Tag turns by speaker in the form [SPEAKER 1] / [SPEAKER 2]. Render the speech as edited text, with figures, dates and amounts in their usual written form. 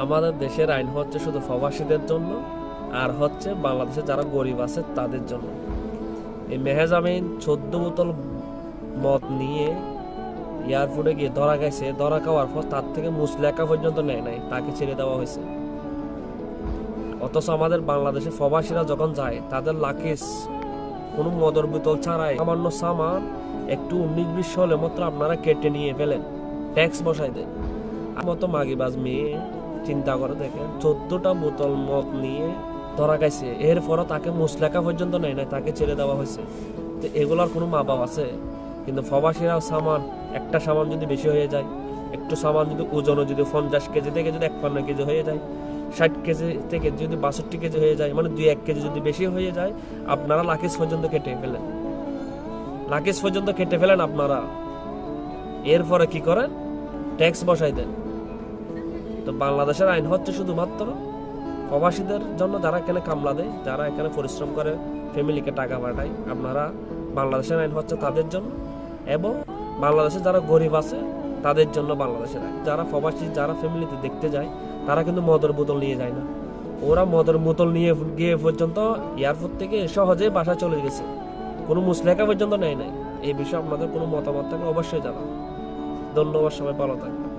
[SPEAKER 1] আমাদের দেশের আইন হচ্ছে শুধু প্রবাসীদের জন্য, আর হচ্ছে বাংলাদেশে যারা গরিব আছে তাদের জন্য। এই মেহেজামিন 14 বোতল মদ নিয়ে এয়ারপোর্টে গিয়ে ধরা গেছে। ধরা খাওয়ার পর তার থেকে মুচলেখা পর্যন্ত নেয় নাই, তাকে ছেড়ে দেওয়া হয়েছে। অথচ আমাদের বাংলাদেশে প্রবাসীরা যখন যায় তাদের লাগেজ কোনো মদর বোতল ছাড়াই সামান্য সামান একটু 19-20 হলে মাত্র আপনারা কেটে নিয়ে ফেলেন, ট্যাক্স বসাই দেন। মতো মাগিবাজ মেয়ে চিন্তা করে দেখেন, 14টা বোতল মদ নিয়ে ধরা খাইছে, এরপরও তাকে মুচলেখা পর্যন্ত নেয় নাই, তাকে ছেড়ে দেওয়া হয়েছে। তো এগুলোর কোনো মা বাপ আছে? কিন্তু প্রবাসীরা সামান, একটা সামান যদি বেশি হয়ে যায়, একটু সামান যদি ওজনও যদি 50 কেজি থেকে যদি 51 কেজি হয়ে যায়, 60 কেজি থেকে যদি 62 কেজি হয়ে যায়, মানে 2-1 কেজি যদি বেশি হয়ে যায়, আপনারা লাকেজ পর্যন্ত কেটে ফেলেন, লাকেজ পর্যন্ত কেটে ফেলেন আপনারা। এরপরে কি করেন? ট্যাক্স বসাই দেন। তো বাংলাদেশের আইন হচ্ছে শুধুমাত্র প্রবাসীদের জন্য, যারা এখানে কামলা দেয়, যারা এখানে পরিশ্রম করে ফ্যামিলিকে টাকা পাঠায়। আপনারা বাংলাদেশের আইন হচ্ছে তাদের জন্য, এবং বাংলাদেশে যারা গরিব আছে তাদের জন্য বাংলাদেশের আইন। যারা প্রবাসী, যারা ফ্যামিলিতে দেখতে যায়, তারা কিন্তু মদের বোতল নিয়ে যায় না। ওরা মদের বোতল নিয়ে গিয়ে পর্যন্ত এয়ারপোর্ট থেকে সহজেই বাসা চলে গেছে, কোনো মুচলেখা পর্যন্ত নেয় নাই। এই বিষয়ে আপনাদের কোনো মতামত থাকলে অবশ্যই জানান। ধন্যবাদ, সবাই ভালো থাকবেন।